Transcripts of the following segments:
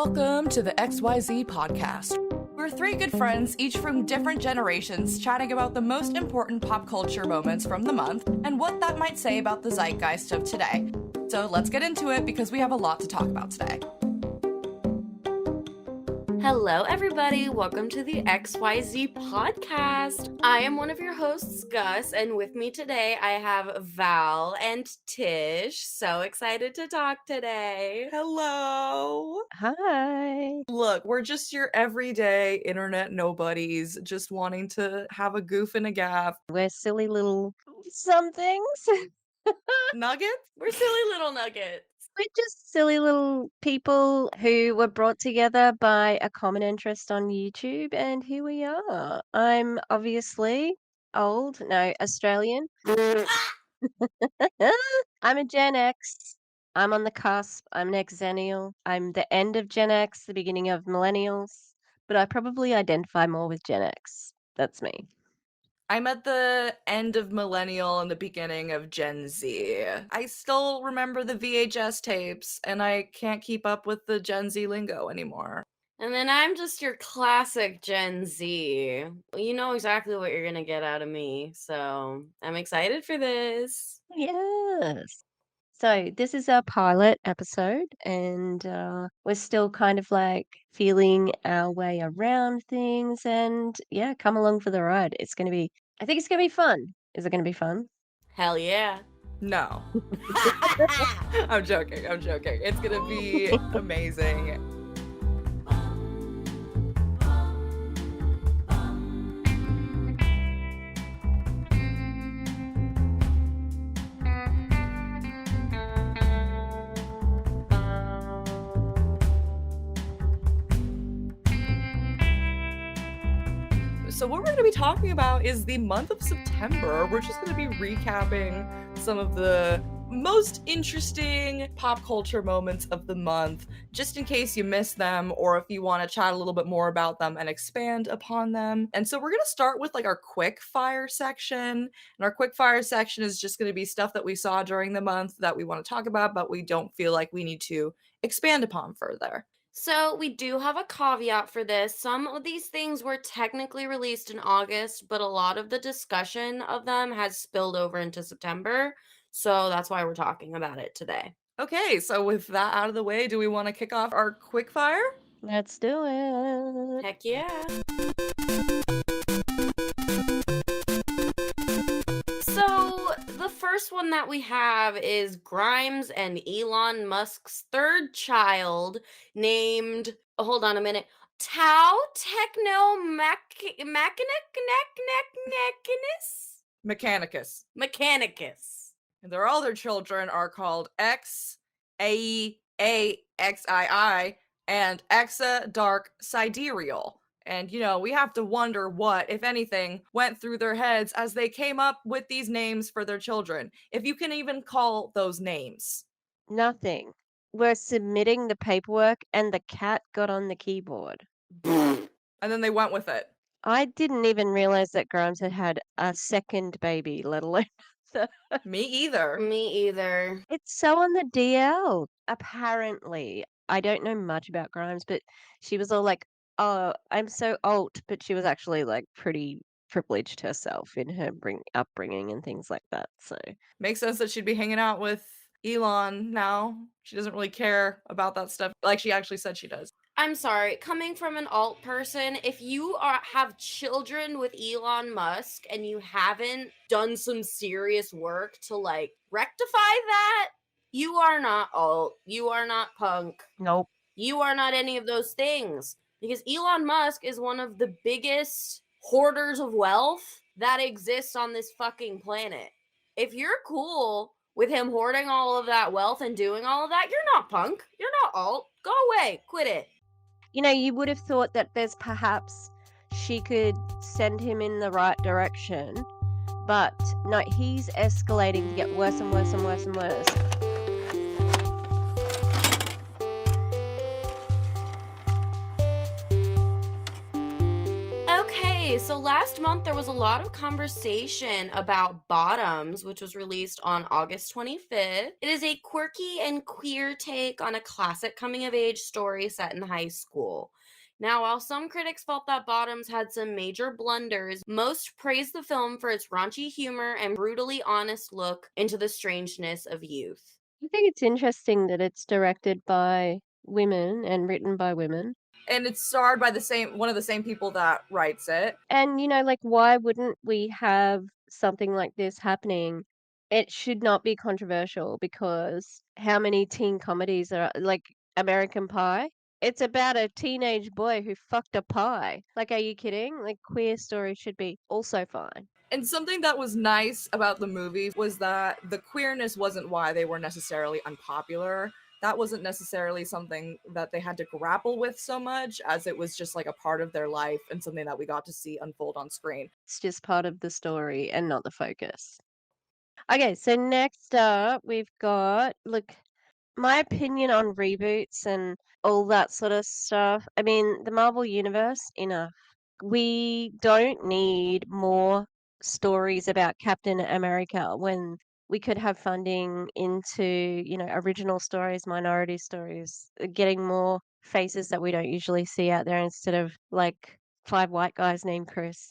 Welcome to the XYZ podcast. We're three good friends, each from different generations, chatting about the most important pop culture moments from the month and what that might say about the zeitgeist of today. So let's get into it because we have a lot to talk about today. Hello, everybody. Welcome to the XYZ podcast. I am one of your hosts, Gus, and with me today I have Val and Tish. So excited to talk today. Hello. Hi. Look, we're just your everyday internet nobodies, just wanting to have a goof and a gaff. We're silly little somethings. Nuggets? We're silly little nuggets. We're just silly little people who were brought together by a common interest on YouTube, and here we are. I'm obviously old, no, Australian. I'm a Gen X. I'm on the cusp. I'm an Xennial. I'm the end of Gen X, the beginning of Millennials, but I probably identify more with Gen X. That's me. I'm at the end of Millennial and the beginning of Gen Z. I still remember the VHS tapes, and I can't keep up with the Gen Z lingo anymore. And then I'm just your classic Gen Z. You know exactly what you're going to get out of me. So I'm excited for this. Yes. So this is our pilot episode, and we're still kind of like feeling our way around things. And yeah, come along for the ride. I think it's gonna be fun. Is it gonna be fun? Hell yeah. No. I'm joking. It's gonna be amazing. So what we're going to be talking about is the month of September. We're just going to be recapping some of the most interesting pop culture moments of the month, just in case you missed them or if you want to chat a little bit more about them and expand upon them. And so we're going to start with like our quick fire section. And our quick fire section is just going to be stuff that we saw during the month that we want to talk about, but we don't feel like we need to expand upon further. So we do have a caveat for this. Some of these things were technically released in August, but a lot of the discussion of them has spilled over into September. So that's why we're talking about it today. Okay, so with that out of the way, do we want to kick off our quick fire? Let's do it. Heck yeah. So the first one that we have is Grimes and Elon Musk's third child named, hold on a minute, Tau Techno Mechanicus. And their other children are called X, AEAXII, and Exa Dark Sidereal. And, we have to wonder what, if anything, went through their heads as they came up with these names for their children. If you can even call those names. Nothing. We're submitting the paperwork, and the cat got on the keyboard. And then they went with it. I didn't even realize that Grimes had a second baby, let alone Me either. Me either. It's so on the DL, apparently. I don't know much about Grimes, but she was all like, oh, I'm so alt, but she was actually like pretty privileged herself in her upbringing and things like that. So Makes sense that she'd be hanging out with Elon now. She doesn't really care about that stuff like she actually said she does. I'm sorry, coming from an alt person, if you have children with Elon Musk and you haven't done some serious work to like rectify that, you are not alt. You are not punk. nope. You are not any of those things. Because Elon Musk is one of the biggest hoarders of wealth that exists on this fucking planet. If you're cool with him hoarding all of that wealth and doing all of that, you're not punk. You're not alt. Go away. Quit it. You would have thought that there's perhaps she could send him in the right direction, but no, he's escalating to get worse and worse and worse and worse. Okay, so last month there was a lot of conversation about Bottoms, which was released on August 25th. It is a quirky and queer take on a classic coming of age story set in high school. Now, while some critics felt that Bottoms had some major blunders, most praised the film for its raunchy humor and brutally honest look into the strangeness of youth. I think it's interesting that it's directed by women and written by women. And it's starred by one of the same people that writes it. And, like, why wouldn't we have something like this happening? It should not be controversial because how many teen comedies are like American Pie? It's about a teenage boy who fucked a pie. Like, are you kidding? Like, queer stories should be also fine. And something that was nice about the movie was that the queerness wasn't why they were necessarily unpopular. That wasn't necessarily something that they had to grapple with so much, as it was just like a part of their life and something that we got to see unfold on screen. It's just part of the story and not the focus. Okay, so next up, we've got, look, my opinion on reboots and all that sort of stuff. I mean, the Marvel Universe, enough. We don't need more stories about Captain America when we could have funding into, original stories, minority stories, getting more faces that we don't usually see out there instead of like 5 white guys named Chris.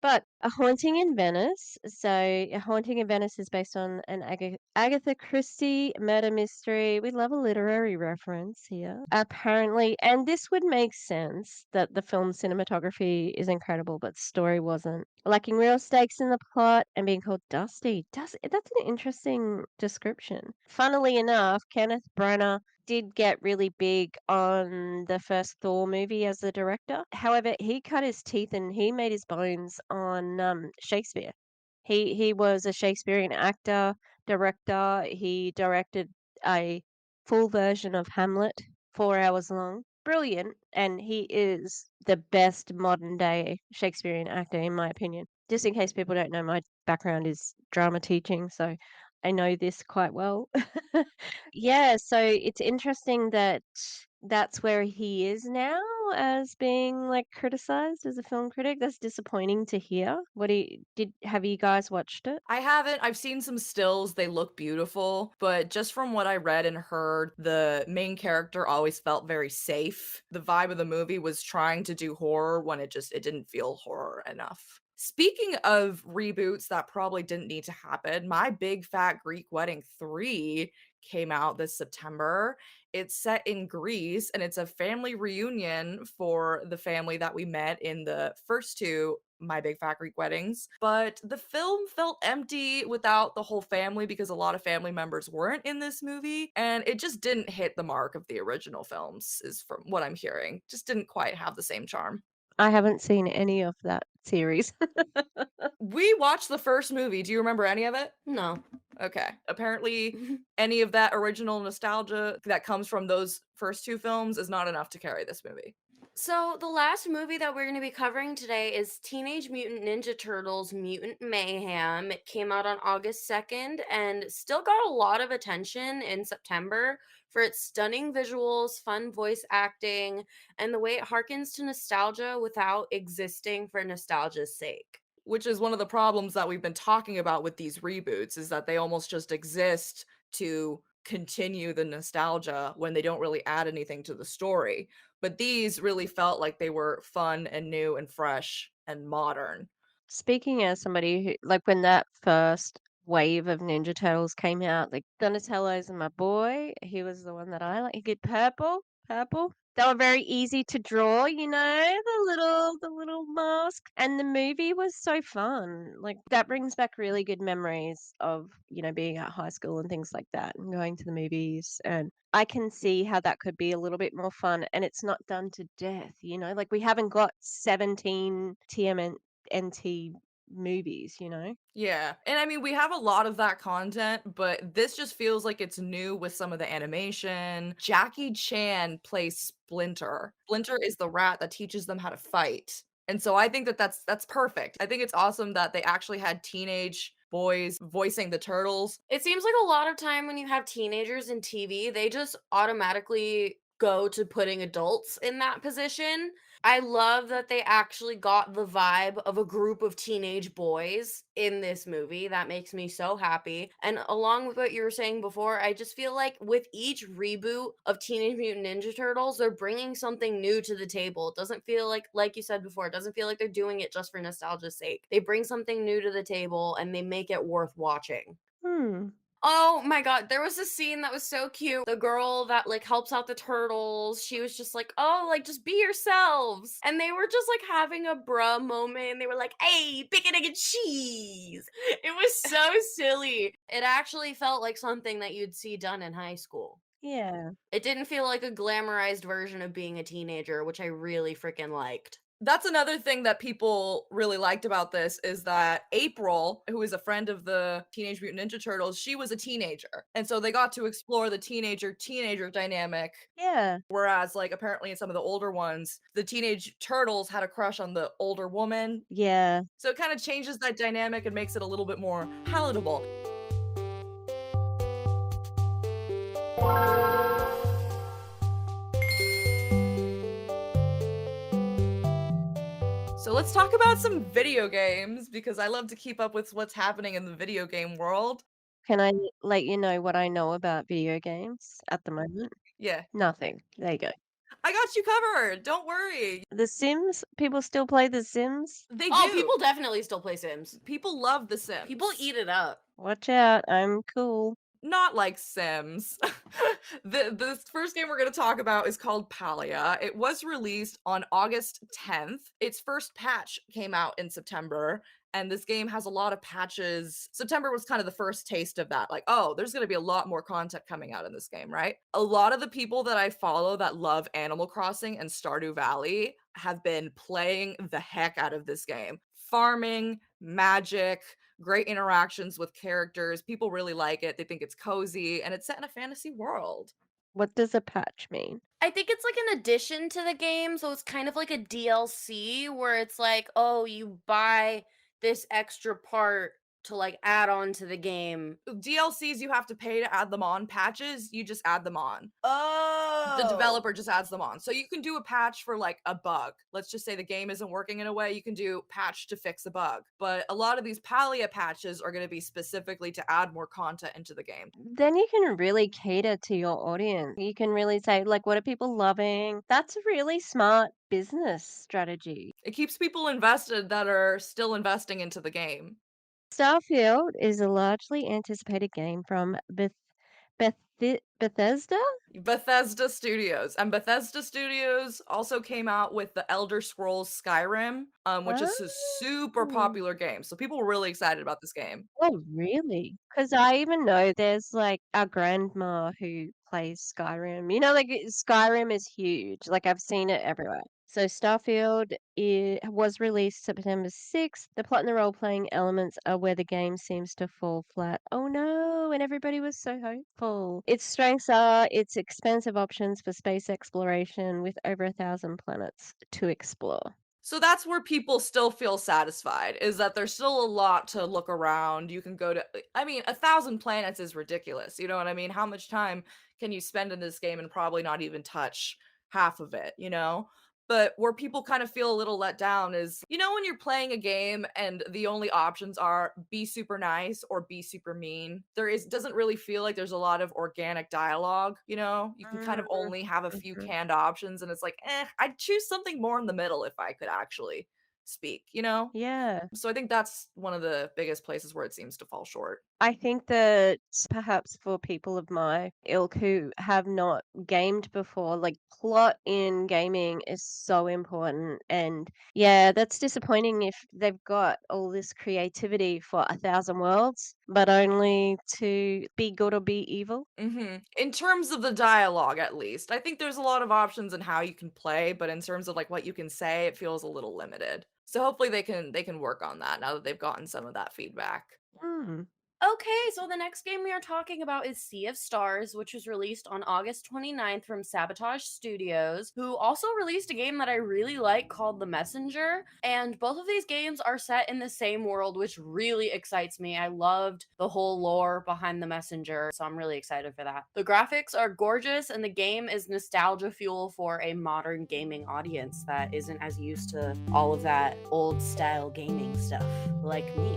But A Haunting in Venice. So, A Haunting in Venice is based on an Agatha Christie murder mystery. We love a literary reference here. Apparently, and this would make sense that the film's cinematography is incredible, but the story wasn't. Lacking real stakes in the plot and being called dusty. That's an interesting description. Funnily enough, Kenneth Branagh did get really big on the first Thor movie as the director. However, he cut his teeth and he made his bones on Shakespeare. He was a Shakespearean actor, director. He directed a full version of Hamlet, 4 hours long. Brilliant, and he is the best modern day Shakespearean actor, in my opinion. Just in case people don't know, my background is drama teaching, so I know this quite well. Yeah, so it's interesting that that's where he is now as being like criticized as a film critic. That's disappointing to hear. Have you guys watched it? I haven't. I've seen some stills. They look beautiful, but just from what I read and heard, the main character always felt very safe. The vibe of the movie was trying to do horror when it didn't feel horror enough. Speaking of reboots that probably didn't need to happen, My Big Fat Greek Wedding 3 came out this September. It's set in Greece and it's a family reunion for the family that we met in the first two My Big Fat Greek Weddings. But the film felt empty without the whole family because a lot of family members weren't in this movie. And it just didn't hit the mark of the original films, is from what I'm hearing. Just didn't quite have the same charm. I haven't seen any of that series. We watched the first movie. Do you remember any of it? No. Okay. Apparently, any of that original nostalgia that comes from those first two films is not enough to carry this movie. So, the last movie that we're going to be covering today is Teenage Mutant Ninja Turtles Mutant Mayhem. It came out on August 2nd and still got a lot of attention in September for its stunning visuals, fun voice acting, and the way it harkens to nostalgia without existing for nostalgia's sake. Which is one of the problems that we've been talking about with these reboots, is that they almost just exist to continue the nostalgia when they don't really add anything to the story. But these really felt like they were fun and new and fresh and modern. Speaking as somebody who, like, when that first wave of Ninja Turtles came out, like, Donatello's my boy. He was the one that I like. He could purple. They were very easy to draw, the little mask. And the movie was so fun. Like, that brings back really good memories of, being at high school and things like that and going to the movies. And I can see how that could be a little bit more fun and it's not done to death. Like, we haven't got 17 NT movies. Yeah. And I mean, we have a lot of that content, but this just feels like it's new with some of the animation. Jackie Chan plays Splinter. Splinter is the rat that teaches them how to fight. And so I think that that's perfect. I think it's awesome that they actually had teenage boys voicing the turtles. It seems like a lot of time when you have teenagers in TV, they just automatically go to putting adults in that position. I love that they actually got the vibe of a group of teenage boys in this movie. That makes me so happy. And along with what you were saying before, I just feel like with each reboot of Teenage Mutant Ninja Turtles, they're bringing something new to the table. It doesn't feel like you said before, it doesn't feel like they're doing it just for nostalgia's sake. They bring something new to the table and they make it worth watching. Hmm. Oh my god, there was a scene that was so cute. The girl that like helps out the turtles, she was just like, "Oh, like just be yourselves." And they were just like having a bruh moment. And they were like, "Hey, bacon egg and cheese." It was so silly. It actually felt like something that you'd see done in high school. Yeah. It didn't feel like a glamorized version of being a teenager, which I really freaking liked. That's another thing that people really liked about this is that April, who is a friend of the Teenage Mutant Ninja Turtles, she was a teenager. And so they got to explore the teenager dynamic. Yeah. Whereas, like, apparently in some of the older ones, the teenage turtles had a crush on the older woman. Yeah. So it kind of changes that dynamic and makes it a little bit more palatable. So let's talk about some video games because I love to keep up with what's happening in the video game world. Can I let you know what I know about video games at the moment? Yeah, Nothing. There you go. I got you covered. Don't worry. The Sims? People still play The Sims? They Oh, do. people definitely still play Sims. People love The Sims. People eat it up. Watch out, I'm cool. Not like Sims. The first game we're going to talk about is called Palia. It was released on August 10th. Its first patch came out in September, and this game has a lot of patches. September was kind of the first taste of that. Like, oh, there's going to be a lot more content coming out in this game, right? A lot of the people that I follow that love Animal Crossing and Stardew Valley have been playing the heck out of this game. Farming, magic, great interactions with characters. People really like it. They think it's cozy and it's set in a fantasy world. What does a patch mean? I think it's like an addition to the game, so it's kind of like a DLC where it's like, oh, you buy this extra part to like add on to the game. DLCs, you have to pay to add them on. Patches, you just add them on. Oh. The developer just adds them on. So you can do a patch for like a bug. Let's just say the game isn't working in a way, you can do patch to fix a bug. But a lot of these Palia patches are going to be specifically to add more content into the game. Then you can really cater to your audience. You can really say, like, what are people loving? That's a really smart business strategy. It keeps people invested that are still investing into the game. Starfield is a largely anticipated game from Bethesda? Bethesda Studios. And Bethesda Studios also came out with the Elder Scrolls Skyrim, which is a super Oh. popular game. So people were really excited about this game. Oh, really? Because I even know there's, like, a grandma who plays Skyrim. You know, like, Skyrim is huge, like, I've seen it everywhere. So Starfield was released September 6th. The plot and the role-playing elements are where the game seems to fall flat. Oh, no, and everybody was so hopeful. Its strengths are its expansive options for space exploration with over 1,000 planets to explore. So that's where people still feel satisfied, is that there's still a lot to look around. You can go to, I mean, 1,000 planets is ridiculous. You know what I mean? How much time can you spend in this game and probably not even touch half of it, you know? But where people kind of feel a little let down is, you know, when you're playing a game and the only options are be super nice or be super mean, doesn't really feel like there's a lot of organic dialogue, you know? You can kind of Mhm, only have a few mhm. canned options and it's like, I'd choose something more in the middle if I could actually speak, you know? Yeah. So I think that's one of the biggest places where it seems to fall short. I think that perhaps for people of my ilk who have not gamed before, like plot in gaming is so important. And yeah, that's disappointing if they've got all this creativity for 1,000 worlds, but only to be good or be evil. In terms of the dialogue, at least, I think there's a lot of options in how you can play, but in terms of like what you can say, it feels a little limited. So hopefully they can work on that now that they've gotten some of that feedback. Hmm. Okay, so the next game we are talking about is Sea of Stars, which was released on August 29th from Sabotage Studios, who also released a game that I really like called The Messenger. And both of these games are set in the same world, which really excites me. I loved the whole lore behind The Messenger, so I'm really excited for that. The graphics are gorgeous, and the game is nostalgia fuel for a modern gaming audience that isn't as used to all of that old style gaming stuff like me.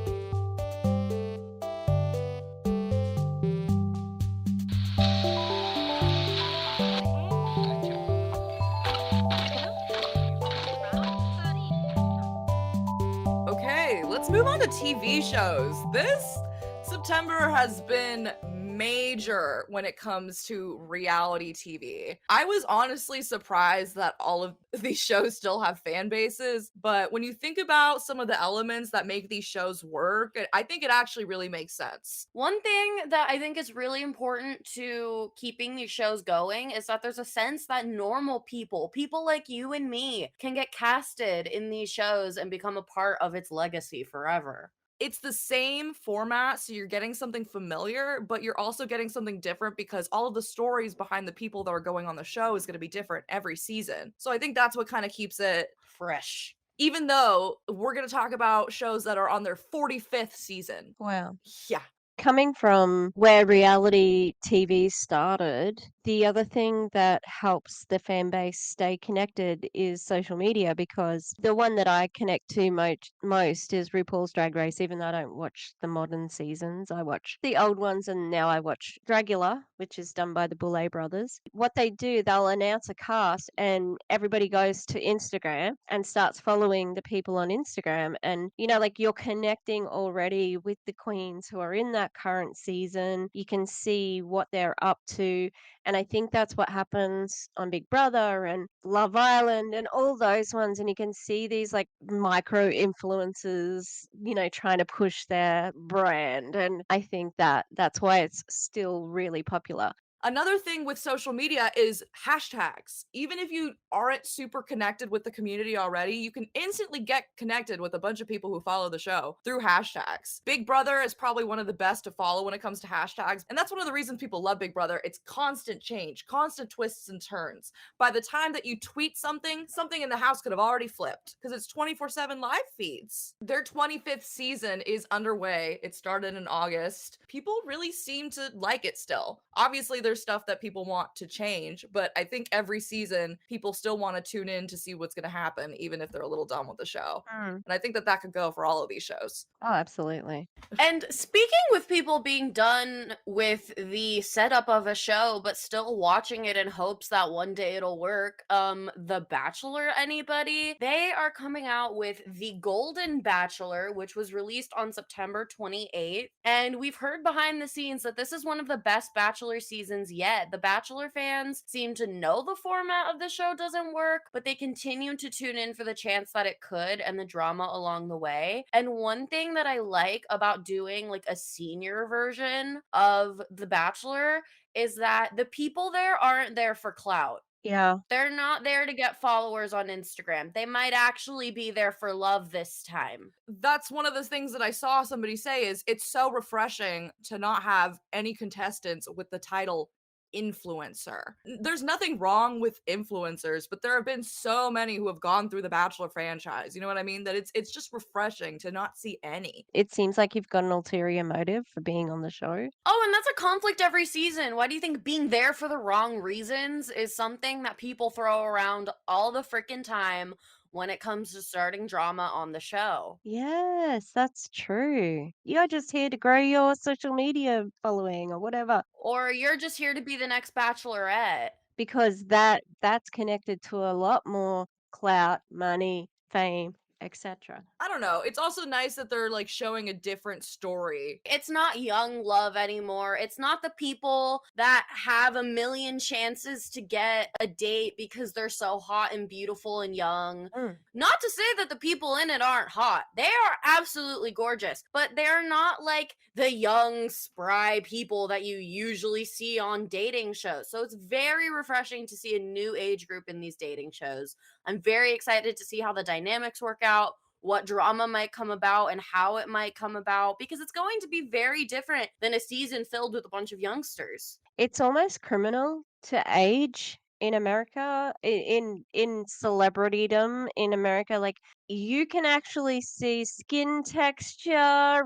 Okay, let's move on to TV shows. This September has been major when it comes to reality TV. I was honestly surprised that all of these shows still have fan bases, but when you think about some of the elements that make these shows work, I think it actually really makes sense. One thing that I think is really important to keeping these shows going is that there's a sense that normal people, people like you and me, can get casted in these shows and become a part of its legacy forever. It's the same format, so you're getting something familiar, but you're also getting something different because all of the stories behind the people that are going on the show is going to be different every season. So I think that's what kind of keeps it Fresh. even though we're going to talk about shows that are on their 45th season. Wow. Yeah. Coming from where reality TV started, the other thing that helps the fan base stay connected is social media, because the one that I connect to most is RuPaul's Drag Race. Even though I don't watch the modern seasons, I watch the old ones, and now I watch Dragula, which is done by the Boulet brothers. What they do, they'll announce a cast and everybody goes to Instagram and starts following the people on Instagram. And, like, you're connecting already with the queens who are in that current season. You can see what they're up to. And I think that's what happens on Big Brother and Love Island and all those ones. And you can see these like micro influencers, trying to push their brand. And I think that's why it's still really popular. Another thing with social media is hashtags. Even if you aren't super connected with the community already, you can instantly get connected with a bunch of people who follow the show through hashtags. Big Brother is probably one of the best to follow when it comes to hashtags, and that's one of the reasons people love Big Brother. It's constant change, constant twists and turns. By the time that you tweet something, something in the house could have already flipped because it's 24/7 live feeds. Their 25th season is underway. It started in August. People really seem to like it still. Obviously, there's stuff that people want to change, but I think every season people still want to tune in to see what's going to happen, even if they're a little done with the show. Mm. And I think that could go for all of these shows. Oh, absolutely. And speaking with people being done with the setup of a show, but still watching it in hopes that one day it'll work, The Bachelor, anybody? They are coming out with The Golden Bachelor, which was released on September 28th. And we've heard behind the scenes that this is one of the best Bachelor seasons yet. The Bachelor fans seem to know the format of the show doesn't work, but they continue to tune in for the chance that it could and the drama along the way. And one thing that I like about doing like a senior version of The Bachelor is that the people there aren't there for clout. Yeah. They're not there to get followers on Instagram. They might actually be there for love this time. That's one of the things that I saw somebody say is it's so refreshing to not have any contestants with the title influencer. There's nothing wrong with influencers, but there have been so many who have gone through the Bachelor franchise. You know what I mean? That it's just refreshing to not see any. It seems like you've got an ulterior motive for being on the show. Oh, and that's a conflict every season. Why do you think being there for the wrong reasons is something that people throw around all the freaking time when it comes to starting drama on the show? Yes, that's true. You're just here to grow your social media following or whatever, Or you're just here to be the next bachelorette. because that's connected to a lot more clout, money, fame, etc. I don't know. It's also nice that they're like showing a different story. It's not young love anymore. It's not the people that have a million chances to get a date because they're so hot and beautiful and young. Mm. Not to say that the people in it aren't hot. They are absolutely gorgeous, but they're not like the young, spry people that you usually see on dating shows. So it's very refreshing to see a new age group in these dating shows. I'm very excited to see how the dynamics work out. what drama might come about and how it might come about, because it's going to be very different than a season filled with a bunch of youngsters. It's almost criminal to age in America, in celebritydom in America. Like, you can actually see skin texture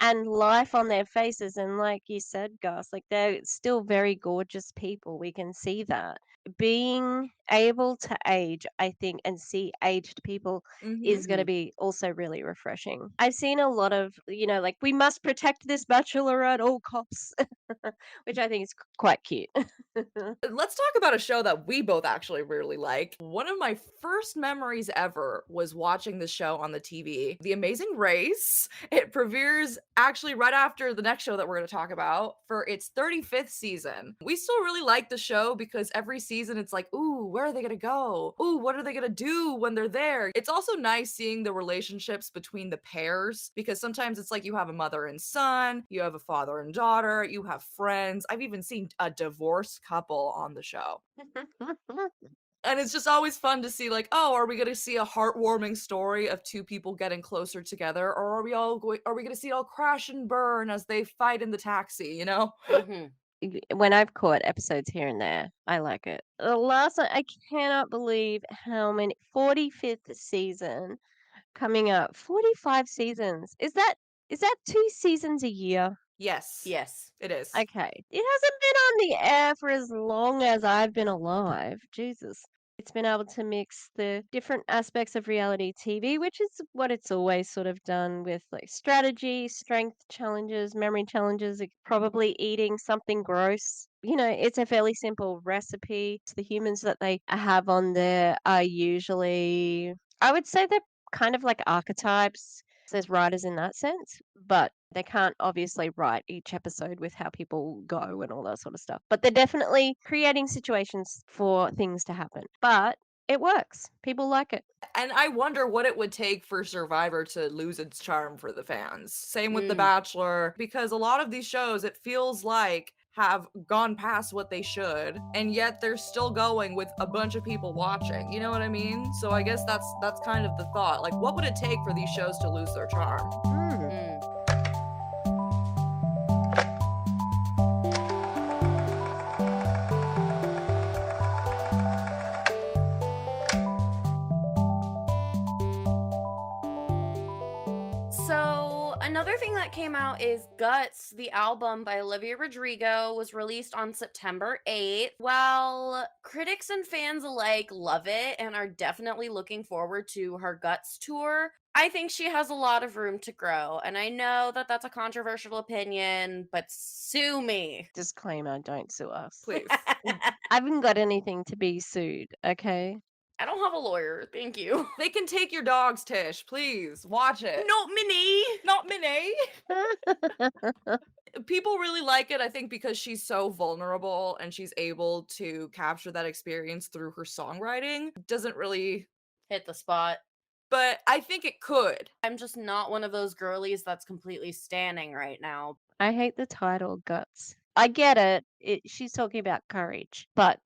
and life on their faces, and like you said, Gus, like they're still very gorgeous people. We can see that. Being able to age, I think, and see aged people is going to Mhm. be also really refreshing. I've seen a lot of, like, we must protect this bachelor at all costs. Which I think is quite cute. Let's talk about a show that we both actually really like. One of my first memories ever was watching the show on the TV, The Amazing Race. It premieres actually right after the next show that we're going to talk about for its 35th season. We still really like the show because every season it's like, ooh, where are they going to go? Ooh, what are they going to do when they're there? It's also nice seeing the relationships between the pairs because sometimes it's like you have a mother and son, you have a father and daughter, you have friends. I've even seen a divorced couple on the show. And it's just always fun to see, like, oh, are we going to see a heartwarming story of two people getting closer together, or are we going to see it all crash and burn as they fight in the taxi? You know? Mhm. When I've caught episodes here and there, I like it. The last one, I cannot believe how many 45th season coming up. 45 seasons. Is that 2 seasons a year? Yes, Yes. it is. Okay. It hasn't been on the air for as long as I've been alive. Jesus. It's been able to mix the different aspects of reality TV, which is what it's always sort of done with like strategy, strength challenges, memory challenges, like probably eating something gross. It's a fairly simple recipe. The humans that they have on there are usually, I would say they're kind of like archetypes. There's writers in that sense, but they can't obviously write each episode with how people go and all that sort of stuff. But they're definitely creating situations for things to happen. But it works. People like it. And I wonder what it would take for Survivor to lose its charm for the fans. Same with The Mm. Bachelor, because a lot of these shows, it feels like, have gone past what they should, and yet they're still going with a bunch of people watching. You know what I mean? So I guess that's kind of the thought. Like, what would it take for these shows to lose their charm? Mm. Mm. So, another thing that came out is Guts, the album by Olivia Rodrigo, was released on September 8th. While critics and fans alike love it and are definitely looking forward to her Guts tour, I think she has a lot of room to grow. And I know that that's a controversial opinion, but sue me. Disclaimer, don't sue us. Please. I haven't got anything to be sued, okay? I don't have a lawyer. Thank you. They can take your dogs, Tish. Please watch it. Not Minnie. Not Minnie. People really like it, I think, because she's so vulnerable and she's able to capture that experience through her songwriting. Doesn't really, Hit the spot. but I think it could. I'm just not one of those girlies that's completely standing right now. I hate the title Guts. I get it. She's talking about courage, but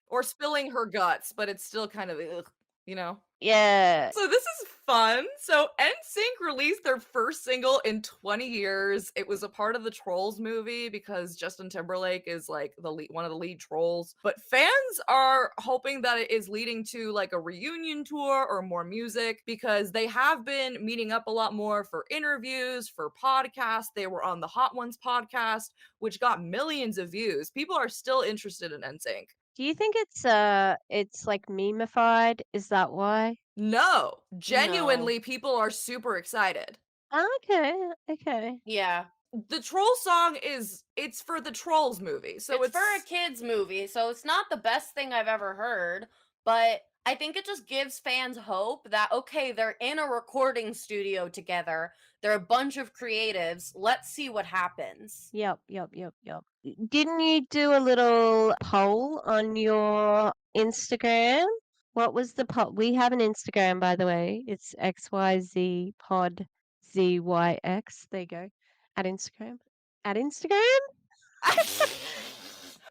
Or spilling her guts, but it's still kind of, ugh, you know? yeah. So this is fun. So NSYNC released their first single in 20 years. It was a part of the Trolls movie because Justin Timberlake is like one of the lead trolls. But fans are hoping that it is leading to like a reunion tour or more music because they have been meeting up a lot more for interviews, for podcasts. They were on the Hot Ones podcast, which got millions of views. People are still interested in NSYNC. Do you think it's like memeified? Is that why? No, No. genuinely, people are super excited. Okay, okay. Yeah. The troll song it's for the Trolls movie. So It's for a kids movie, so it's not the best thing I've ever heard, but I think it just gives fans hope that okay, they're in a recording studio together. They're a bunch of creatives. Let's see what happens. Yep, yep, yep, yep. Didn't you do a little poll on your Instagram? What was the poll? We have an Instagram, by the way. It's XYZ Pod ZYX. There you go. At Instagram. At Instagram?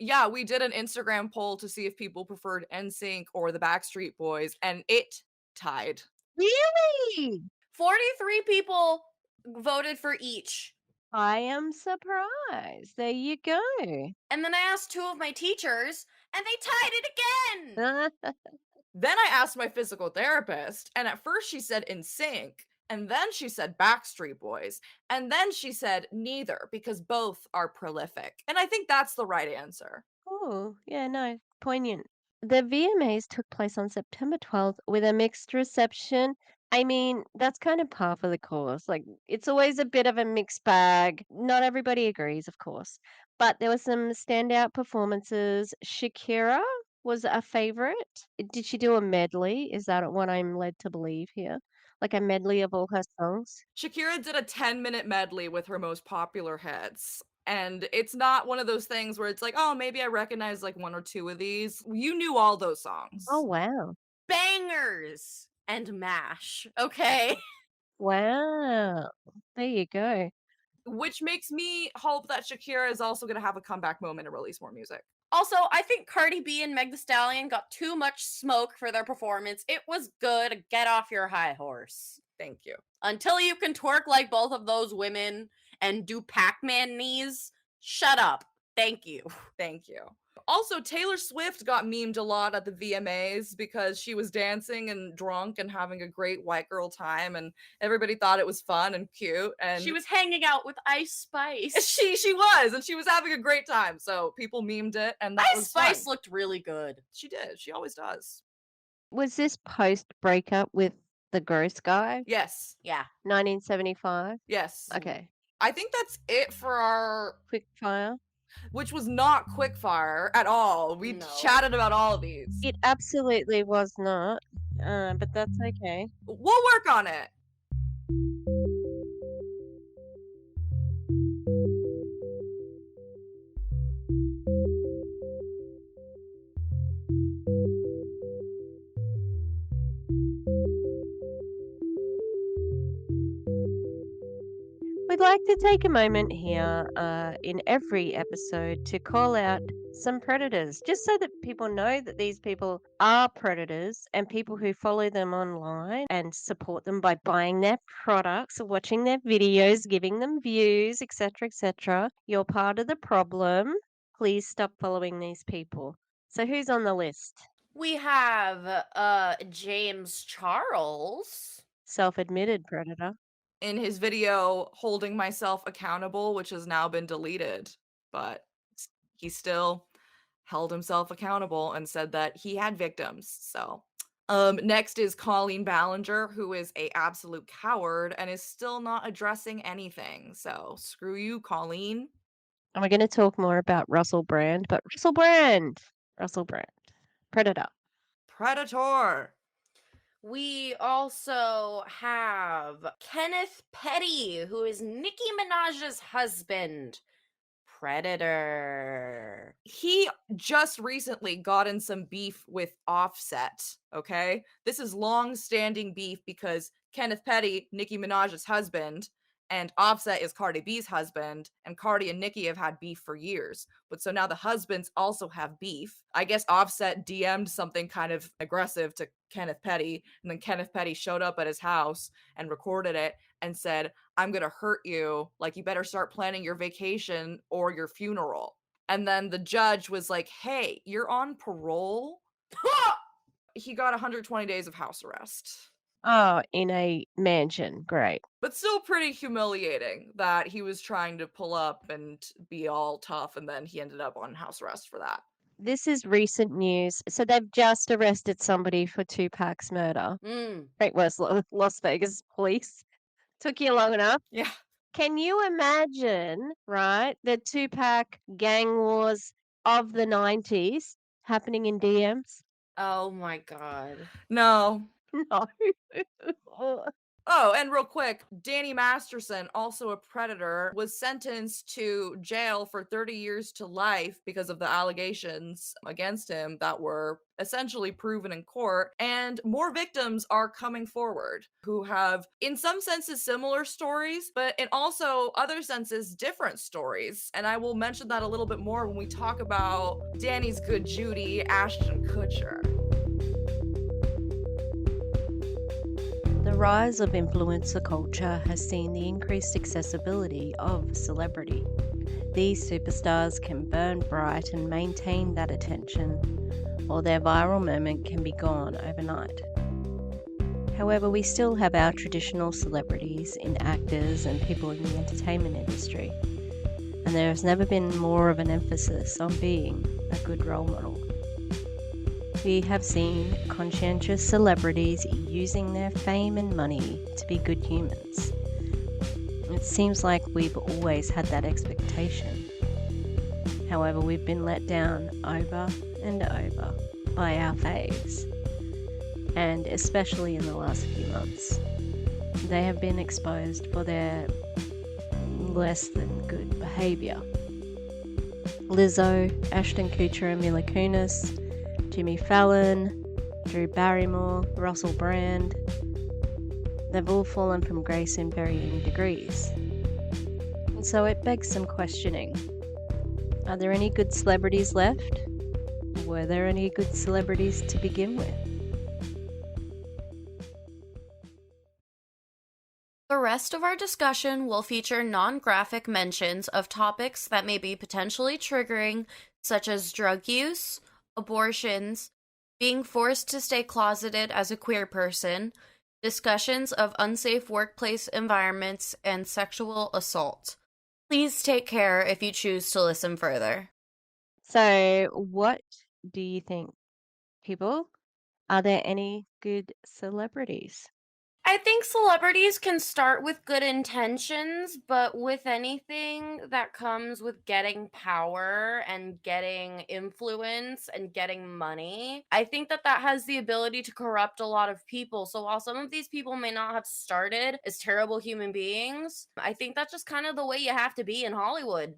Yeah, we did an Instagram poll to see if people preferred NSYNC or the Backstreet Boys, and it tied. Really? 43 people voted for each. I am surprised. There you go. And then I asked 2 of my teachers, and they tied it again. Then I asked my physical therapist, and at first she said NSYNC, and then she said Backstreet Boys, and then she said neither because both are prolific. And I think that's the right answer. Oh, yeah, no, poignant. The VMAs took place on September 12th with a mixed reception. I mean, that's kind of par for the course. Like, it's always a bit of a mixed bag. Not everybody agrees, of course. But there were some standout performances. Shakira was a favorite. Did she do a medley? Is that what I'm led to believe here? Like a medley of all her songs? Shakira did a 10-minute medley with her most popular hits. And it's not one of those things where it's like, oh, maybe I recognize like 1 or 2 of these. You knew all those songs. Oh, wow. Bangers and mash, okay? Wow. There you go. Which makes me hope that Shakira is also going to have a comeback moment and release more music. Also, I think Cardi B and Meg Thee Stallion got too much smoke for their performance. It was good. Get off your high horse. Thank you. Until you can twerk like both of those women and do Pac-Man knees, shut up. Thank you. Thank you. Also, Taylor Swift got memed a lot at the VMAs because she was dancing and drunk and having a great white girl time, and everybody thought it was fun and cute. And She was hanging out with Ice Spice. she was, and she was having a great time. So people memed it, and that Ice was Spice fun. looked really good. She did. She always does. Was this post breakup with the gross guy? Yes. Yeah. 1975? Yes. Okay. I think that's it for our, Quick fire. which was not quickfire at all. We No. chatted about all of these. It absolutely was not, but that's okay. We'll work on it. We'd like to take a moment here in every episode to call out some predators, just so that people know that these people are predators and people who follow them online and support them by buying their products, watching their videos, giving them views, etc., etc. You're part of the problem. Please stop following these people. So who's on the list? We have James Charles. Self-admitted predator. In his video holding myself accountable, which has now been deleted, but he still held himself accountable and said that he had victims. So next is Colleen Ballinger, who is a absolute coward and is still not addressing anything. So screw you, Colleen. And we're going to talk more about Russell Brand, but Russell Brand, predator. Predator. We also have Kenneth Petty, who is Nicki Minaj's husband. Predator. He just recently got in some beef with Offset, okay? This is long-standing beef because Kenneth Petty, Nicki Minaj's husband, and Offset is Cardi B's husband, and Cardi and Nicki have had beef for years. But so now the husbands also have beef. I guess Offset DM'd something kind of aggressive to Kenneth Petty, and then Kenneth Petty showed up at his house and recorded it and said, I'm gonna hurt you, like you better start planning your vacation or your funeral. And then the judge was like, hey, you're on parole? He got 120 days of house arrest. Oh, in a mansion. Great. But still pretty humiliating that he was trying to pull up and be all tough, and then he ended up on house arrest for that. This is recent news. So they've just arrested somebody for Tupac's murder. Great West Las Vegas police. Took you long enough. Yeah. Can you imagine, right, the Tupac gang wars of the 90s happening in DMs? Oh my god. No. No. Oh, and real quick, Danny Masterson, also a predator, was sentenced to jail for 30 years to life because of the allegations against him that were essentially proven in court. And more victims are coming forward who have, in some senses, similar stories, but in also other senses, different stories. And I will mention that a little bit more when we talk about Danny's good Judy, Ashton Kutcher. The The rise of influencer culture has seen the increased accessibility of celebrity. These superstars can burn bright and maintain that attention, or their viral moment can be gone overnight. However, we still have our traditional celebrities in actors and people in the entertainment industry, and there has never been more of an emphasis on being a good role model. We have seen conscientious celebrities using their fame and money to be good humans. It seems like we've always had that expectation. However, we've been let down over and over by our faves, and especially in the last few months. They have been exposed for their less than good behaviour. Lizzo, Ashton Kutcher and Mila Kunis, Jimmy Fallon, Drew Barrymore, Russell Brand. They've all fallen from grace in varying degrees. And so it begs some questioning. Are there any good celebrities left? Were there any good celebrities to begin with? The rest of our discussion will feature non-graphic mentions of topics that may be potentially triggering, such as drug use, abortions, being forced to stay closeted as a queer person, discussions of unsafe workplace environments, and sexual assault. Please take care if you choose to listen further. So, what do you think, people? Are there any good celebrities? I think celebrities can start with good intentions, but with anything that comes with getting power and getting influence and getting money, I think that that has the ability to corrupt a lot of people. So while some of these people may not have started as terrible human beings, I think that's just kind of the way you have to be in Hollywood.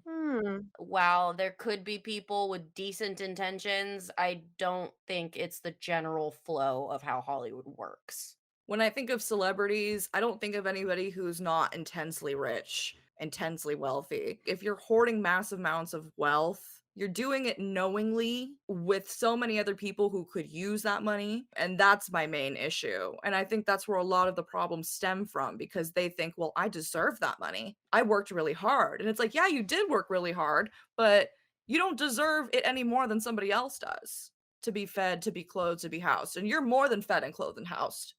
While there could be people with decent intentions, I don't think it's the general flow of how Hollywood works. When I think of celebrities, I don't think of anybody who's not intensely rich, intensely wealthy. If you're hoarding massive amounts of wealth, you're doing it knowingly with so many other people who could use that money. And that's my main issue. And I think that's where a lot of the problems stem from because they think, well, I deserve that money. I worked really hard. And it's like, yeah, you did work really hard, but you don't deserve it any more than somebody else does to be fed, to be clothed, to be housed. And you're more than fed and clothed and housed.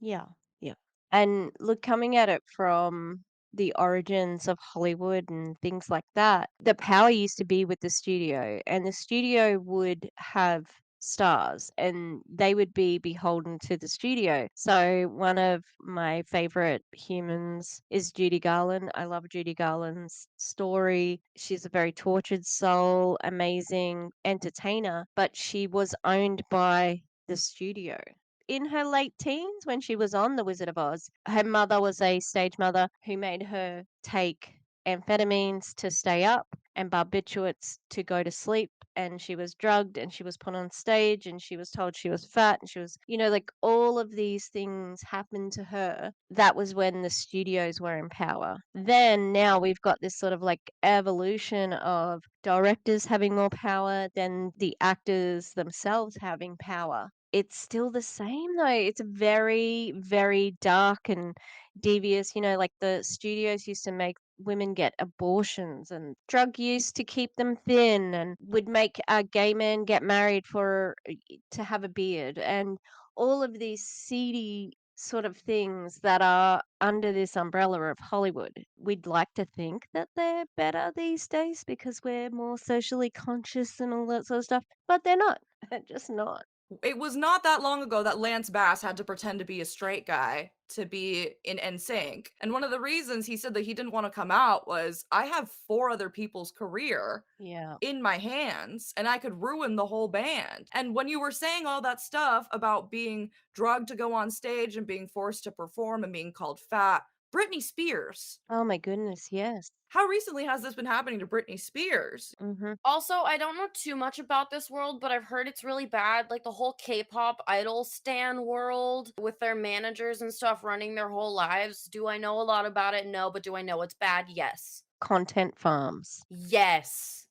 Yeah, yeah. And look, coming at it from the origins of Hollywood and things like that, the power used to be with the studio, and the studio would have stars and they would be beholden to the studio. So, one of my favorite humans is Judy Garland. I love Judy Garland's story. She's a very tortured soul, amazing entertainer, but she was owned by the studio in her late teens when she was on The Wizard of Oz. Her mother was a stage mother who made her take amphetamines to stay up and barbiturates to go to sleep. And she was drugged and she was put on stage and she was told she was fat and she was, like all of these things happened to her. That was when the studios were in power. Then now we've got this sort of like evolution of directors having more power than the actors themselves having power. It's still the same though. It's very, very dark and devious. Like the studios used to make women get abortions and drug use to keep them thin, and would make a gay man get married to have a beard, and all of these seedy sort of things that are under this umbrella of Hollywood. We'd like to think that they're better these days because we're more socially conscious and all that sort of stuff, but they're not. They're just not. It was not that long ago that Lance Bass had to pretend to be a straight guy to be in NSYNC. And one of the reasons he said that he didn't want to come out was I have 4 other people's career Yeah. in my hands and I could ruin the whole band. And when you were saying all that stuff about being drugged to go on stage and being forced to perform and being called fat, Britney Spears. Oh my goodness, yes. How recently has this been happening to Britney Spears? Mhm. Also, I don't know too much about this world, but I've heard it's really bad. Like the whole K-pop idol stan world with their managers and stuff running their whole lives. Do I know a lot about it? No, but do I know it's bad? Yes. Content farms. Yes.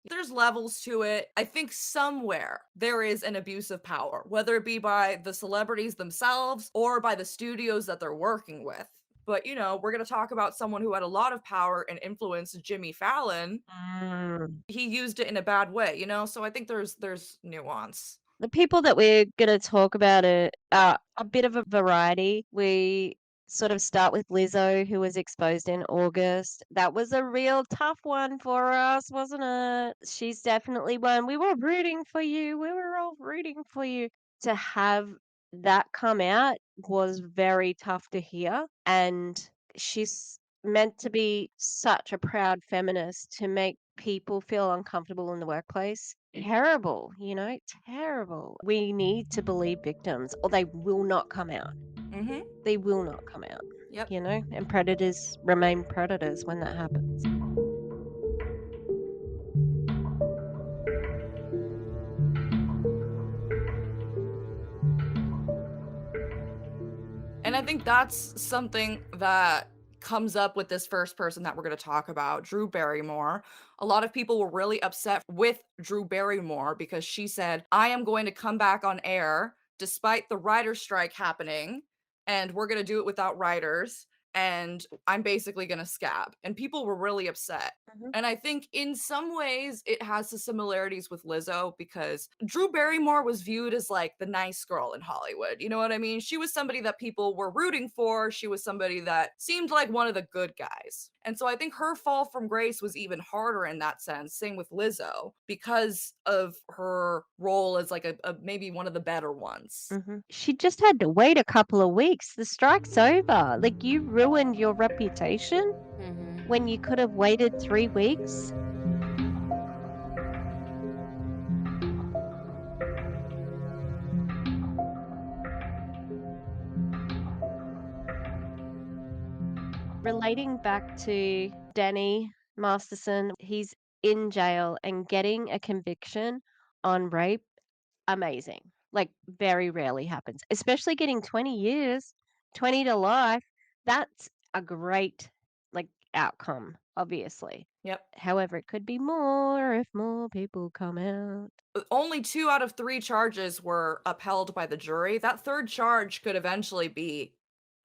There's levels to it. I think somewhere there is an abuse of power, whether it be by the celebrities themselves or by the studios that they're working with. But, we're going to talk about someone who had a lot of power and influence, Jimmy Fallon. Mm. He used it in a bad way, so I think there's nuance. The people that we're gonna talk about are a bit of a variety. We sort of start with Lizzo, who was exposed in August. That was a real tough one for us, wasn't it? She's definitely one. We were rooting for you. We were all rooting for you. To have that come out was very tough to hear. And she's meant to be such a proud feminist to make people feel uncomfortable in the workplace. Terrible, terrible. We need to believe victims or they will not come out. Mhm. They will not come out, Yep. and predators remain predators when that happens. And I think that's something that comes up with this first person that we're going to talk about, Drew Barrymore. A lot of people were really upset with Drew Barrymore because she said, I am going to come back on air despite the writer's strike happening, and we're going to do it without writers, and I'm basically going to scab. And people were really upset. Mhm. And I think in some ways it has the similarities with Lizzo because Drew Barrymore was viewed as like the nice girl in Hollywood. You know what I mean? She was somebody that people were rooting for. She was somebody that seemed like one of the good guys. And so I think her fall from grace was even harder in that sense. Same with Lizzo because of her role as like a maybe one of the better ones. She just had to wait a couple of weeks. The strike's over. Like, you ruined your reputation Mm-hmm. when you could have waited 3 weeks. Relating back to Danny Masterson, he's in jail and getting a conviction on rape, amazing. Like, very rarely happens, especially getting 20 years, 20 to life. That's a great, like, outcome, obviously. Yep. However, it could be more if more people come out. Only 2 out of 3 charges were upheld by the jury. That 3rd charge could eventually be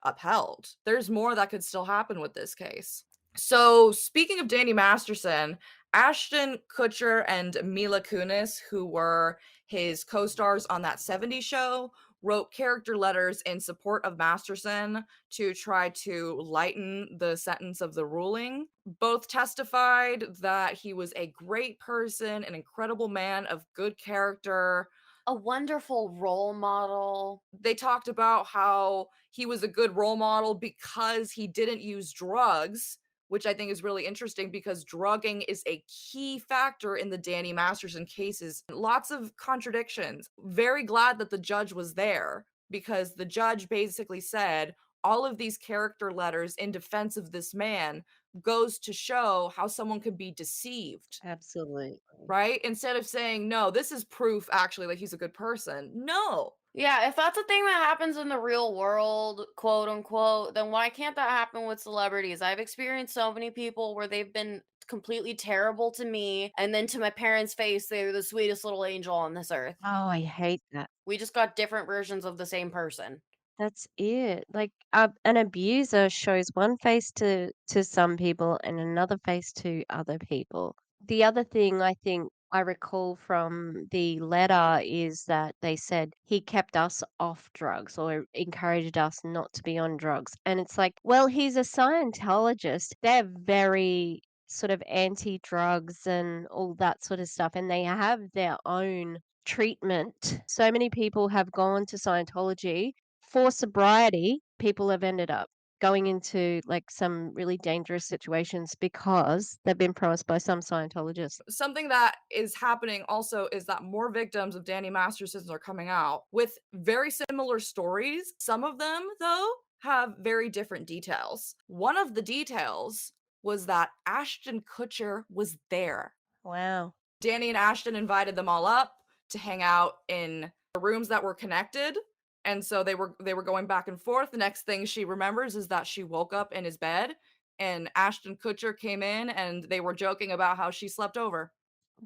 upheld. There's more that could still happen with this case. So, speaking of Danny Masterson, Ashton Kutcher and Mila Kunis, who were his co-stars on that '70s show, wrote character letters in support of Masterson to try to lighten the sentence of the ruling. Both testified that he was a great person, an incredible man of good character. A wonderful role model. They talked about how he was a good role model because he didn't use drugs, which I think is really interesting because drugging is a key factor in the Danny Masterson cases. Lots of contradictions. Very glad that the judge was there because the judge basically said all of these character letters in defense of this man goes to show how someone could be deceived, Absolutely. right? Instead of saying, no, this is proof actually that he's a good person. No. Yeah, if that's a thing that happens in the real world, quote unquote, then why can't that happen with celebrities? I've experienced so many people where they've been completely terrible to me, and then to my parents' face, they're the sweetest little angel on this earth. Oh, I hate that. We just got different versions of the same person. That's it. Like, an abuser shows one face to some people and another face to other people. The other thing I think I recall from the letter is that they said he kept us off drugs or encouraged us not to be on drugs. And it's like, well, he's a Scientologist. They're very sort of anti-drugs and all that sort of stuff, and they have their own treatment. So many people have gone to Scientology for sobriety. People have ended up going into like some really dangerous situations because they've been promised by some Scientologists. Something that is happening also is that more victims of Danny Mastersons are coming out with very similar stories. Some of them, though, have very different details. One of the details was that Ashton Kutcher was there. Wow. Danny and Ashton invited them all up to hang out in the rooms that were connected. And so they were going back and forth. The next thing she remembers is that she woke up in his bed and Ashton Kutcher came in and they were joking about how she slept over.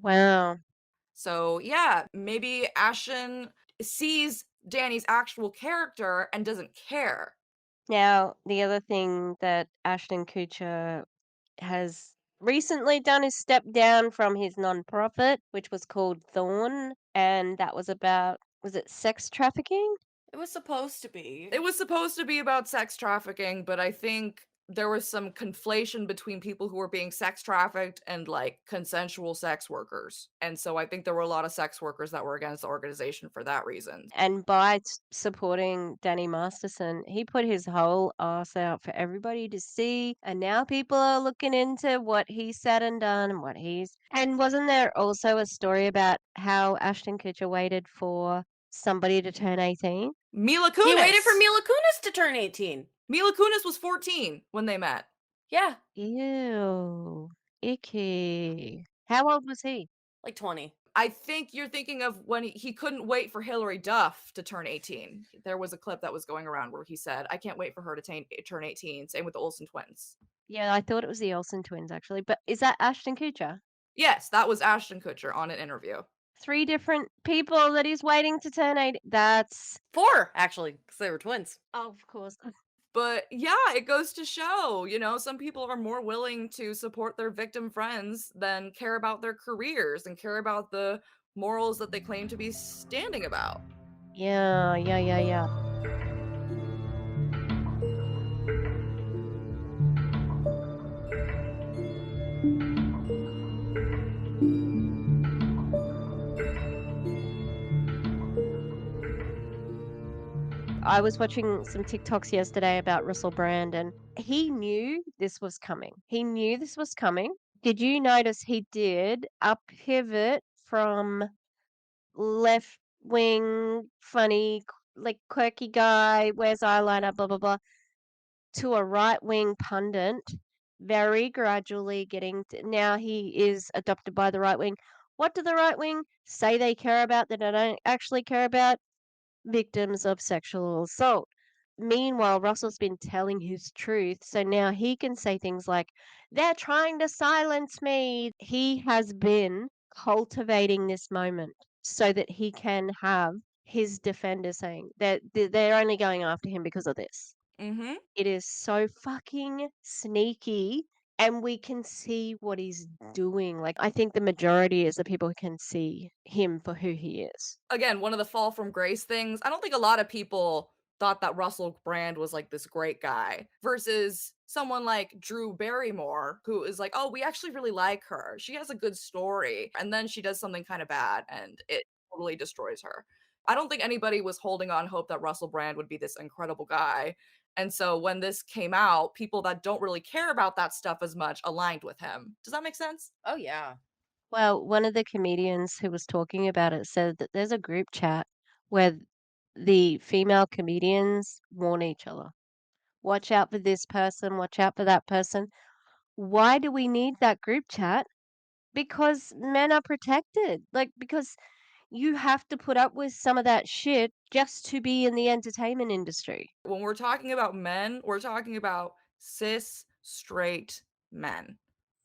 Wow. So, yeah, maybe Ashton sees Danny's actual character and doesn't care. Now, the other thing that Ashton Kutcher has recently done is step down from his nonprofit, which was called Thorn, and that was about, was it sex trafficking? It was supposed to be. It was supposed to be about sex trafficking, but I think there was some conflation between people who were being sex trafficked and like consensual sex workers. And so I think there were a lot of sex workers that were against the organization for that reason. And by supporting Danny Masterson, he put his whole ass out for everybody to see. And now people are looking into what he said and done and what he's. And wasn't there also a story about how Ashton Kutcher waited for somebody to turn 18? Mila He waited for Kunis. Mila Kunis to turn 18. Mila Kunis was 14 when they met. Yeah, Ew. Icky. How old was he? like 20. I think you're thinking of when he couldn't wait for Hilary Duff to turn 18. There was a clip that was going around where he said, I can't wait for her to turn 18. Same with the Olsen twins. Yeah, I thought it was the Olsen twins actually. But is that Ashton Kutcher? Yes, that was Ashton Kutcher on an interview. 3 different people that he's waiting to turn 18. That's 4, actually, because they were twins. oh, of course. But yeah, it goes to show, some people are more willing to support their victim friends than care about their careers and care about the morals that they claim to be standing about. Yeah, yeah, yeah, yeah. I was watching some TikToks yesterday about Russell Brand, and he knew this was coming. He knew this was coming. Did you notice he did a pivot from left wing, funny, like quirky guy, wears eyeliner, blah, blah, blah, to a right wing pundit, very gradually getting to, now he is adopted by the right wing. What do the right wing say they care about that they don't actually care about? Victims of sexual assault. Meanwhile, Russell's been telling his truth, so now he can say things like, they're trying to silence me. He has been cultivating this moment so that he can have his defender saying that they're only going after him because of this. Mm-hmm. It is so fucking sneaky, and we can see what he's doing. Like, I think the majority is the people who can see him for who he is. Again, one of the fall from grace things. I don't think a lot of people thought that Russell Brand was like this great guy versus someone like Drew Barrymore, who is like, oh, we actually really like her. She has a good story. And then she does something kind of bad and it totally destroys her. I don't think anybody was holding on hope that Russell Brand would be this incredible guy. And so when this came out, people that don't really care about that stuff as much aligned with him. Does that make sense? Oh, yeah. Well, one of the comedians who was talking about it said that there's a group chat where the female comedians warn each other. Watch out for this person, watch out for that person. Why do we need that group chat? Because men are protected. Like, because you have to put up with some of that shit just to be in the entertainment industry. When we're talking about men, we're talking about cis, straight men.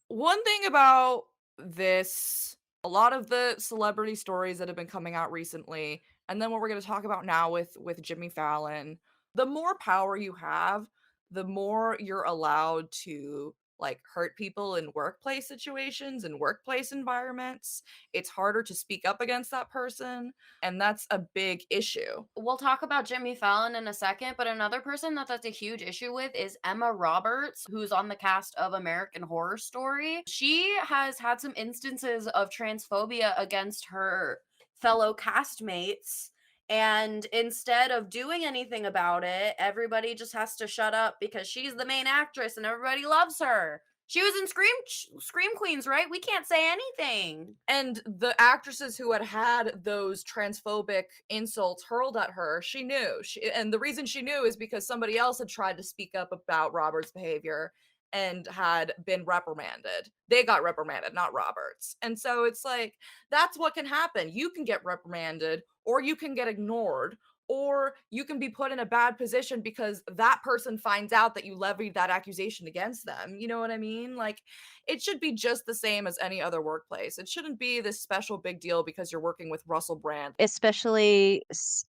One thing about this, a lot of the celebrity stories that have been coming out recently, and then what we're going to talk about now with Jimmy Fallon, the more power you have, the more you're allowed to like hurt people in workplace situations and workplace environments. It's harder to speak up against that person, and that's a big issue. We'll talk about Jimmy Fallon in a second, but another person that's a huge issue with is Emma Roberts, who's on the cast of American Horror Story. She has had some instances of transphobia against her fellow castmates. And instead of doing anything about it, everybody just has to shut up because she's the main actress and everybody loves her. She was in Scream Queens, right? We can't say anything. And the actresses who had those transphobic insults hurled at her, she knew. And the reason she knew is because somebody else had tried to speak up about Robert's behavior and had been reprimanded. They got reprimanded, not Roberts. And so it's like, that's what can happen. You can get reprimanded, or you can get ignored, or you can be put in a bad position because that person finds out that you levied that accusation against them. You know what I mean? Like, it should be just the same as any other workplace. It shouldn't be this special big deal because you're working with Russell Brand. Especially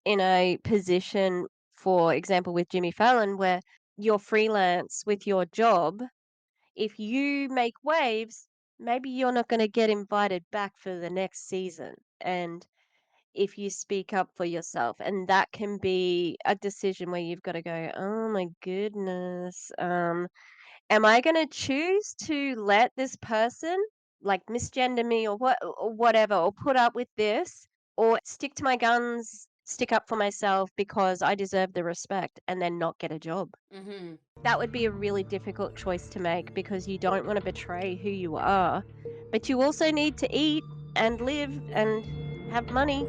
in a position, for example, with Jimmy Fallon, where you're freelance with your job. If you make waves, maybe you're not going to get invited back for the next season. And if you speak up for yourself, and that can be a decision where you've got to go, oh my goodness, am I going to choose to let this person like misgender me or whatever, or put up with this, or stick to my guns, stick up for myself because I deserve the respect and then not get a job? Mm-hmm. That would be a really difficult choice to make because you don't want to betray who you are, but you also need to eat and live and have money.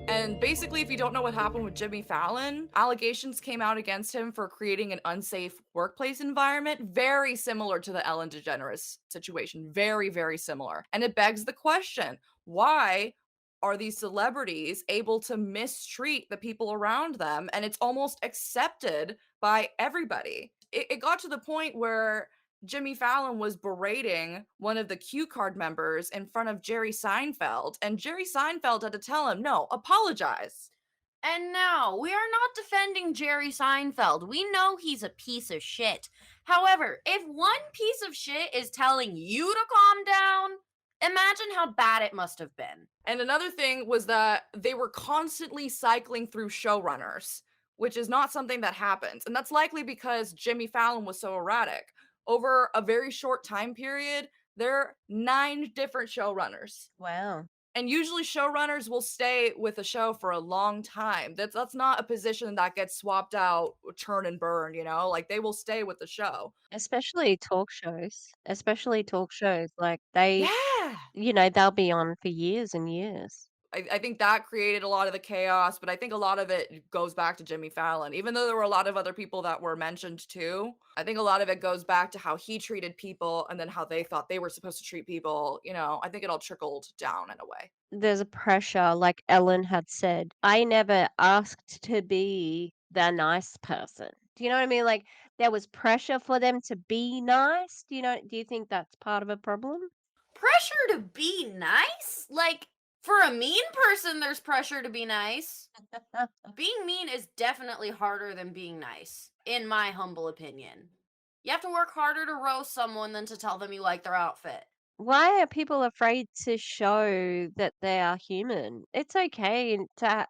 And basically, if you don't know what happened with Jimmy Fallon, allegations came out against him for creating an unsafe workplace environment, very similar to the Ellen DeGeneres situation. Very, very similar. And it begs the question, why are these celebrities able to mistreat the people around them? And it's almost accepted by everybody. It got to the point where Jimmy Fallon was berating one of the Q card members in front of Jerry Seinfeld, and Jerry Seinfeld had to tell him, no, apologize. And now, we are not defending Jerry Seinfeld. We know he's a piece of shit. However, if one piece of shit is telling you to calm down, imagine how bad it must have been. And another thing was that they were constantly cycling through showrunners, which is not something that happens. And that's likely because Jimmy Fallon was so erratic. Over a very short time period, there are 9 different showrunners. Wow. And usually showrunners will stay with a show for a long time. That's not a position that gets swapped out, turn and burn, you know? Like they will stay with the show. Especially talk shows, like, they Yeah. they'll be on for years and years. I think that created a lot of the chaos, but I think a lot of it goes back to Jimmy Fallon. Even though there were a lot of other people that were mentioned too, I think a lot of it goes back to how he treated people and then how they thought they were supposed to treat people. You know, I think it all trickled down in a way. There's a pressure, like Ellen had said, "I never asked to be the nice person." Do you know what I mean? Like, there was pressure for them to be nice. Do you think that's part of a problem? Pressure to be nice? Like, for a mean person, there's pressure to be nice. Being mean is definitely harder than being nice, in my humble opinion. You have to work harder to roast someone than to tell them you like their outfit. Why are people afraid to show that they are human? It's okay to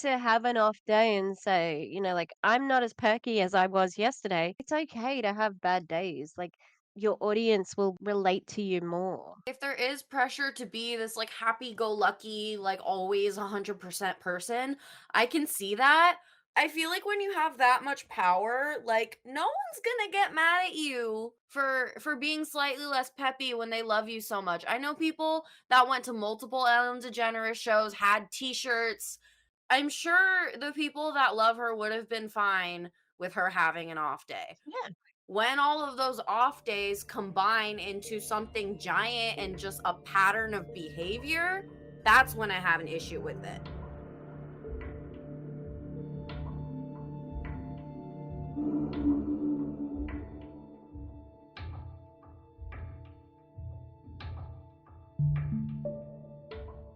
have an off day and say, like, I'm not as perky as I was yesterday. It's okay to have bad days. Like, your audience will relate to you more. If there is pressure to be this like happy go lucky, like always 100% person, I can see that. I feel like when you have that much power, like no one's going to get mad at you for being slightly less peppy when they love you so much. I know people that went to multiple Ellen DeGeneres shows, had t-shirts. I'm sure the people that love her would have been fine with her having an off day. Yeah. When all of those off days combine into something giant and just a pattern of behavior, that's when I have an issue with it.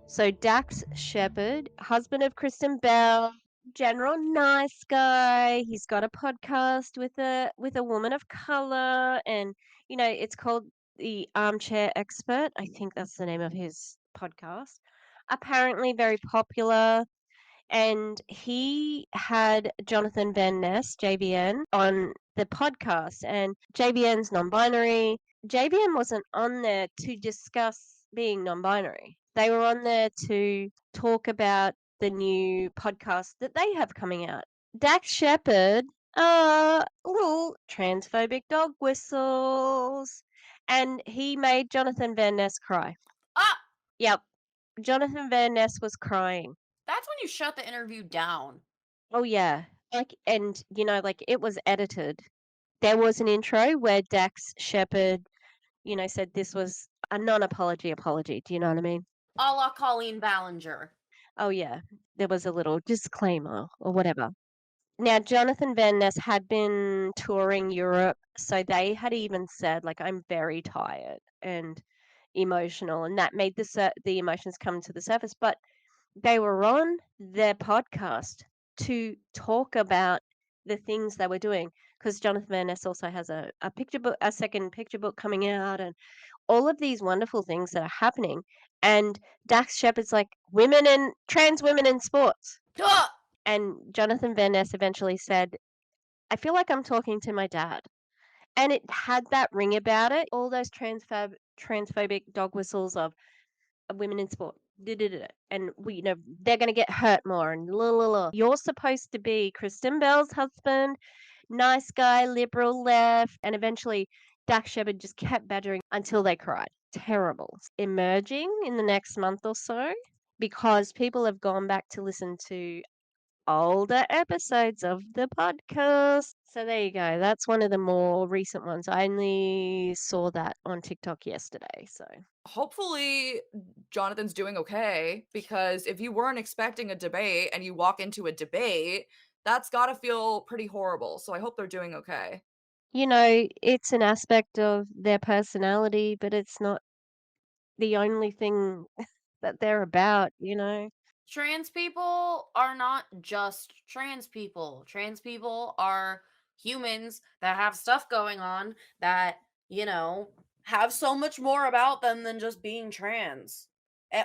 So Dax Shepard, husband of Kristen Bell, general nice guy. He's got a podcast with a woman of color, and it's called The Armchair Expert. I think that's the name of his podcast. Apparently very popular. And he had Jonathan Van Ness, JVN, on the podcast. And JVN's non-binary. JVN wasn't on there to discuss being non-binary. They were on there to talk about the new podcast that they have coming out. Dax Shepard, little transphobic dog whistles, and he made Jonathan Van Ness cry. Ah, Yep, Jonathan Van Ness was crying. that's when you shut the interview down. Oh, yeah. Like, it was edited. There was an intro where Dax Shepard, said this was a non-apology apology. Do you know what I mean? A la Colleen Ballinger. Oh, yeah. There was a little disclaimer or whatever. Now, Jonathan Van Ness had been touring Europe, so they had even said, like, I'm very tired and emotional, and that made the emotions come to the surface. But they were on their podcast to talk about the things they were doing because Jonathan Van Ness also has a picture book, a second picture book coming out, and all of these wonderful things that are happening. And Dax Shepard's like, trans women in sports. Duh! And Jonathan Van Ness eventually said, I feel like I'm talking to my dad. And it had that ring about it, all those transphobic dog whistles of women in sport. And they're going to get hurt more. And la la la. You're supposed to be Kristen Bell's husband, nice guy, liberal left. And eventually, Dax Shepard just kept badgering until they cried. Terrible. Emerging in the next month or so because people have gone back to listen to older episodes of the podcast. So there you go. That's one of the more recent ones. I only saw that on TikTok yesterday. So Hopefully, Jonathan's doing okay, because if you weren't expecting a debate and you walk into a debate, that's got to feel pretty horrible. So I hope they're doing okay. it's an aspect of their personality, but it's not the only thing that they're about. Trans people are not just trans people. Trans people are humans that have stuff going on that, have so much more about them than just being trans.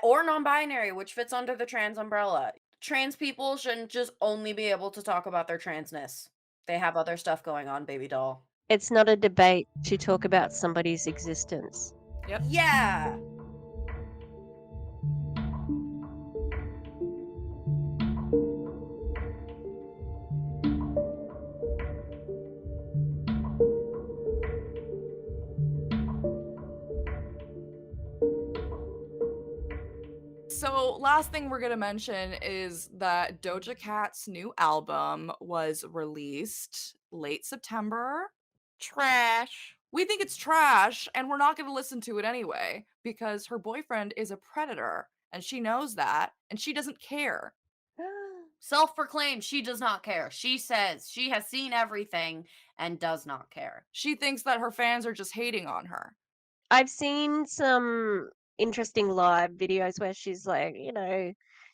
Or non binary, which fits under the trans umbrella. Trans people shouldn't just only be able to talk about their transness. They have other stuff going on, baby doll. It's not a debate to talk about somebody's existence. Yep. Yeah. So, last thing we're going to mention is that Doja Cat's new album was released late September. Trash. We think it's trash, and we're not going to listen to it anyway because her boyfriend is a predator, and she knows that, and she doesn't care. Self proclaimed, she does not care. She says she has seen everything and does not care. She thinks that her fans are just hating on her. I've seen some interesting live videos where she's like,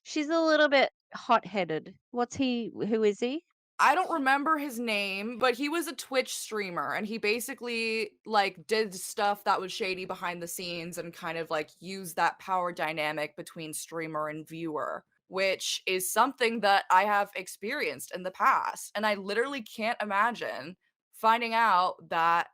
she's a little bit hot-headed. Who is he? I don't remember his name, but he was a Twitch streamer, and he basically like did stuff that was shady behind the scenes and kind of like used that power dynamic between streamer and viewer, which is something that I have experienced in the past. And I literally can't imagine finding out that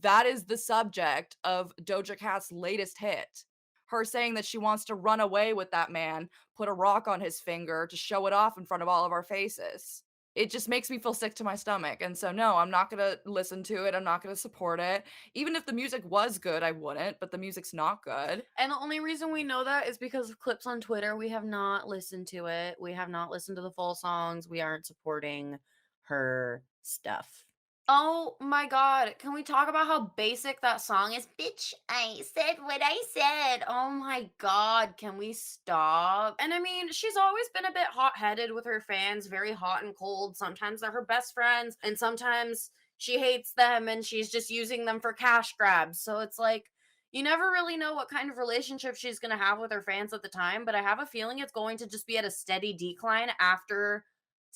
that is the subject of Doja Cat's latest hit. Her saying that she wants to run away with that man, put a rock on his finger to show it off in front of all of our faces. It just makes me feel sick to my stomach. And so, no, I'm not going to listen to it. I'm not going to support it. Even if the music was good, I wouldn't, but the music's not good. And the only reason we know that is because of clips on Twitter. We have not listened to it. We have not listened to the full songs. We aren't supporting her stuff. Oh my god, can we talk about how basic that song is? Bitch, I said what I said. Oh my god, can we stop? And I mean, she's always been a bit hot-headed with her fans, very hot and cold. Sometimes they're her best friends, and sometimes she hates them and she's just using them for cash grabs. So it's like, you never really know what kind of relationship she's going to have with her fans at the time, but I have a feeling it's going to just be at a steady decline after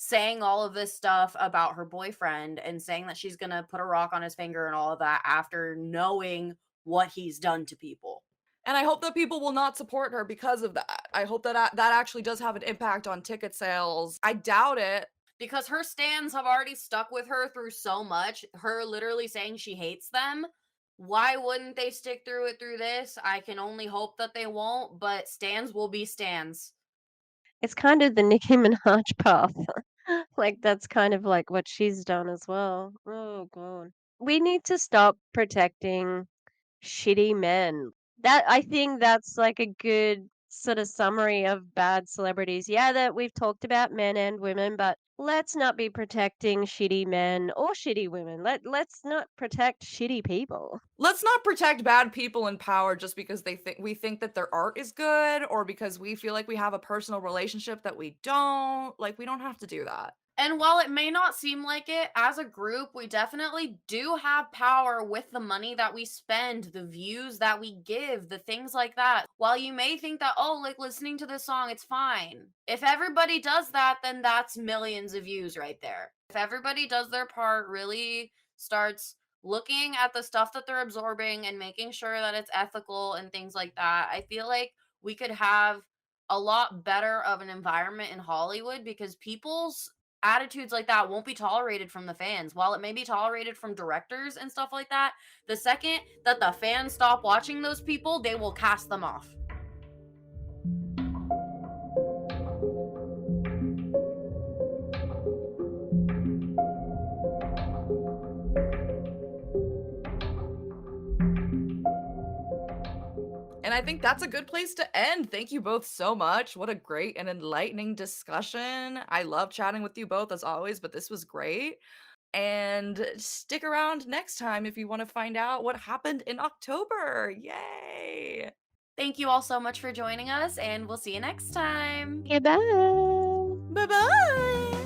saying all of this stuff about her boyfriend and saying that she's going to put a rock on his finger and all of that after knowing what he's done to people. And I hope that people will not support her because of that. I hope that that actually does have an impact on ticket sales. I doubt it. Because her stans have already stuck with her through so much, her literally saying she hates them. Why wouldn't they stick through it through this? I can only hope that they won't, but stans will be stans. It's kind of the Nicki Minaj path. Like, that's kind of like what she's done as well. Oh, God. We need to stop protecting shitty men. I think that's like a good sort of summary of bad celebrities. Yeah, that we've talked about men and women, but let's not be protecting shitty men or shitty women. Let's not protect shitty people. Let's not protect bad people in power just because we think that their art is good, or because we feel like we have a personal relationship that we don't. Like, we don't have to do that. And while it may not seem like it, as a group, we definitely do have power with the money that we spend, the views that we give, the things like that. While you may think that, oh, like listening to this song, it's fine. If everybody does that, then that's millions of views right there. If everybody does their part, really starts looking at the stuff that they're absorbing and making sure that it's ethical and things like that, I feel like we could have a lot better of an environment in Hollywood, because people's attitudes like that won't be tolerated from the fans. While it may be tolerated from directors and stuff like that, the second that the fans stop watching those people, they will cast them off. And I think that's a good place to end. Thank you both so much. What a great and enlightening discussion. I love chatting with you both as always, but this was great. And stick around next time if you want to find out what happened in October. Yay! Thank you all so much for joining us, and we'll see you next time. Goodbye. Bye-bye!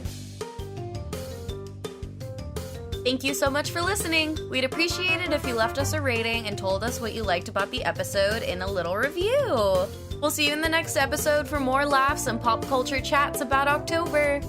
Thank you so much for listening. We'd appreciate it if you left us a rating and told us what you liked about the episode in a little review. We'll see you in the next episode for more laughs and pop culture chats about October.